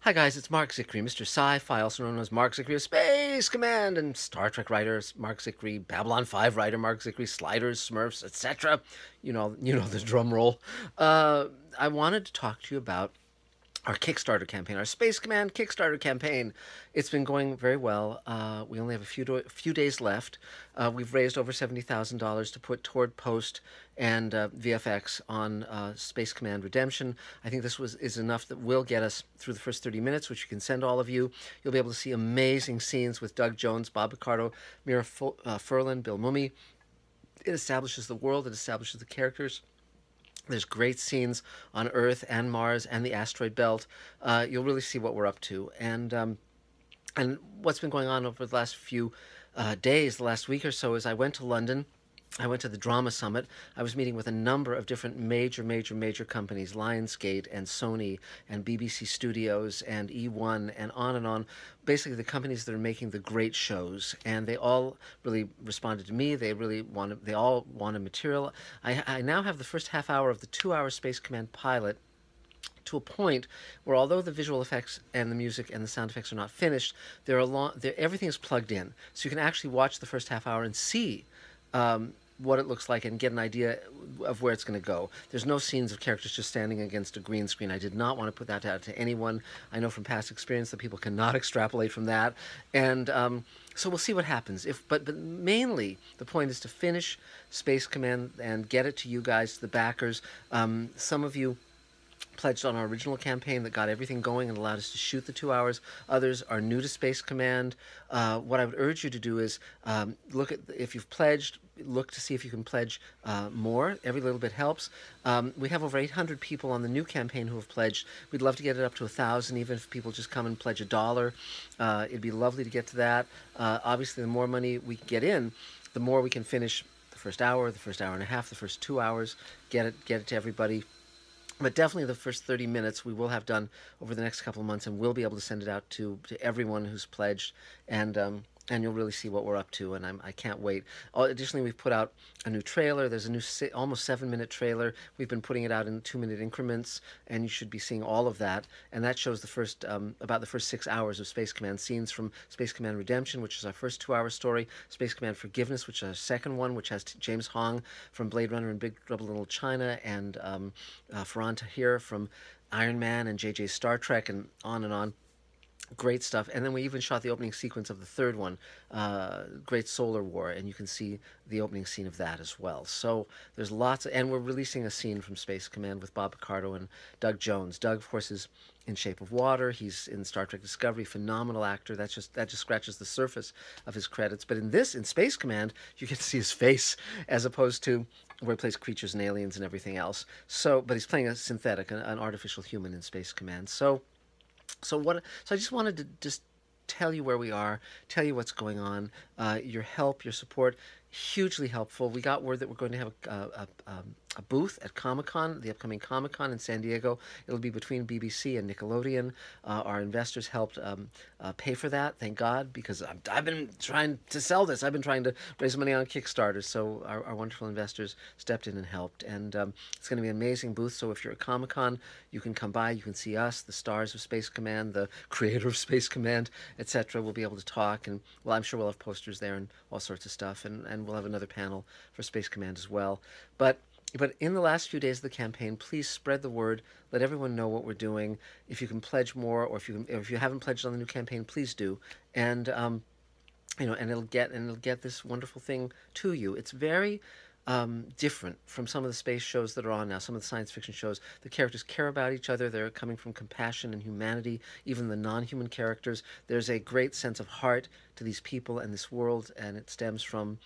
Hi guys, it's Mark Zickery, Mr. Sci-Fi, also known as Mark Zickery of Space Command, and Star Trek writer Mark Zickery, Babylon 5 writer Mark Zickery, Sliders, Smurfs, etc. You know the drum roll. I wanted to talk to you about our Kickstarter campaign, our Space Command Kickstarter campaign. It's been going very well. We only have a few days left. We've raised over $70,000 to put toward post and VFX on Space Command Redemption. I think is enough that will get us through the first 30 minutes, which you can send all of you. You'll be able to see amazing scenes with Doug Jones, Bob Picardo, Mira Furlan, Bill Mumy. It establishes the world. It establishes the characters. There's great scenes on Earth and Mars and the asteroid belt. You'll really see what we're up to, and what's been going on over the last few days, the last week or so, is I went to London. I went to the Drama Summit. I was meeting with a number of different major companies, Lionsgate and Sony and BBC Studios and E1 and on and on. Basically, the companies that are making the great shows, and they all really responded to me. They all wanted material. I now have the first half hour of the 2-hour Space Command pilot to a point where, although the visual effects and the music and the sound effects are not finished, everything is plugged in, so you can actually watch the first half hour and see what it looks like and get an idea of where it's going to go. There's no scenes of characters just standing against a green screen. I did not want to put that out to anyone. I know from past experience that people cannot extrapolate from that, and so we'll see what happens. But mainly the point is to finish Space Command and get it to you guys, the backers. Some of you pledged on our original campaign that got everything going and allowed us to shoot the 2 hours. Others are new to Space Command. What I would urge you to do is look at, if you've pledged, look to see if you can pledge more. Every little bit helps. We have over 800 people on the new campaign who have pledged. We'd love to get it up to 1,000, even if people just come and pledge $1. It'd be lovely to get to that. Obviously, the more money we get in, the more we can finish the first hour and a half, the first 2 hours, get it to everybody. But definitely the first 30 minutes we will have done over the next couple of months, and we'll be able to send it out to everyone who's pledged, and you'll really see what we're up to, and I can't wait. Additionally, we've put out a new trailer. There's a new almost 7-minute trailer. We've been putting it out in 2-minute increments, and you should be seeing all of that. And that shows about the first 6 hours of Space Command, scenes from Space Command Redemption, which is our first 2-hour story, Space Command Forgiveness, which is our second one, which has James Hong from Blade Runner and Big Trouble in Little China, and Farhan Tahir from Iron Man and JJ's Star Trek, and on and on. Great stuff. And then we even shot the opening sequence of the third one, Great Solar War, and you can see the opening scene of that as well. So there's and we're releasing a scene from Space Command with Bob Picardo and Doug Jones. Doug, of course, is in Shape of Water. He's in Star Trek Discovery, phenomenal actor. That just scratches the surface of his credits. But in Space Command, you get to see his face as opposed to where he plays creatures and aliens and everything else. But he's playing a synthetic, an artificial human in Space Command. So I just wanted to just tell you where we are, tell you what's going on. Your help, your support, hugely helpful. We got word that we're going to have a booth at Comic-Con, the upcoming Comic-Con in San Diego. It'll be between BBC and Nickelodeon. Our investors helped pay for that, thank God, because I've been trying to sell this. I've been trying to raise money on Kickstarter, so our wonderful investors stepped in and helped. And it's going to be an amazing booth, so if you're at Comic-Con, you can come by, you can see us, the stars of Space Command, the creator of Space Command, etc. We'll be able to talk, and well, I'm sure we'll have posters there and all sorts of stuff, and we'll have another panel for Space Command as well. But in the last few days of the campaign, please spread the word. Let everyone know what we're doing. If you can pledge more, or if you haven't pledged on the new campaign, please do. And and it'll get this wonderful thing to you. It's very different from some of the space shows that are on now, some of the science fiction shows. The characters care about each other. They're coming from compassion and humanity, even the non-human characters. There's a great sense of heart to these people and this world, and it stems from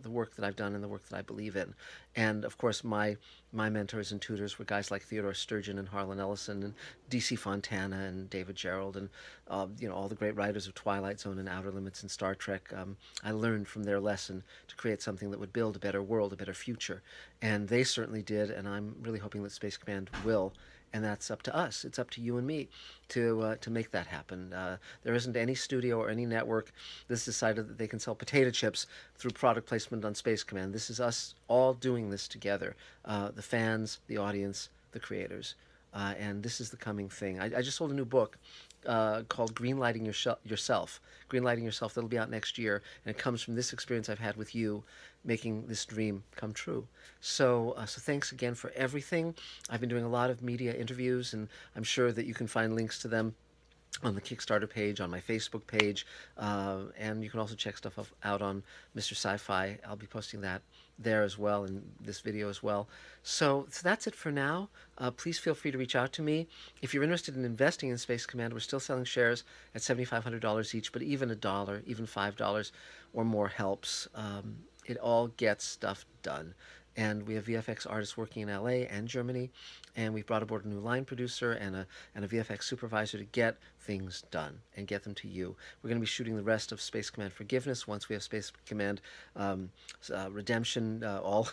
the work that I've done and the work that I believe in. And, of course, my mentors and tutors were guys like Theodore Sturgeon and Harlan Ellison and D.C. Fontana and David Gerrold and, all the great writers of Twilight Zone and Outer Limits and Star Trek. I learned from their lesson to create something that would build a better world, a better future. And they certainly did, and I'm really hoping that Space Command will. And that's up to us. It's up to you and me to make that happen. There isn't any studio or any network that's decided that they can sell potato chips through product placement on Space Command. This is us all doing this together. The fans, the audience, the creators. and this is the coming thing. I just sold a new book called Greenlighting Yourself. Greenlighting Yourself, that'll be out next year, and it comes from this experience I've had with you making this dream come true. So thanks again for everything. I've been doing a lot of media interviews, and I'm sure that you can find links to them on the Kickstarter page, on my Facebook page, and you can also check stuff out on Mr. Sci-Fi. I'll be posting that there as well, and this video as well. So that's it for now. Please feel free to reach out to me. If you're interested in investing in Space Command, we're still selling shares at $7,500 each, but even a dollar, even $5 or more helps. It all gets stuff done. And we have VFX artists working in LA and Germany, and we've brought aboard a new line producer and a VFX supervisor to get things done and get them to you. We're going to be shooting the rest of Space Command Forgiveness once we have Space Command Redemption all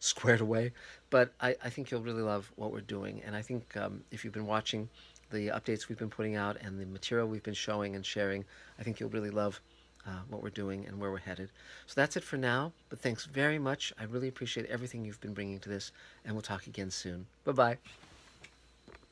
squared away. But I think you'll really love what we're doing, and I think if you've been watching the updates we've been putting out and the material we've been showing and sharing, I think you'll really love what we're doing and where we're headed. So that's it for now, but thanks very much. I really appreciate everything you've been bringing to this, and we'll talk again soon. Bye-bye.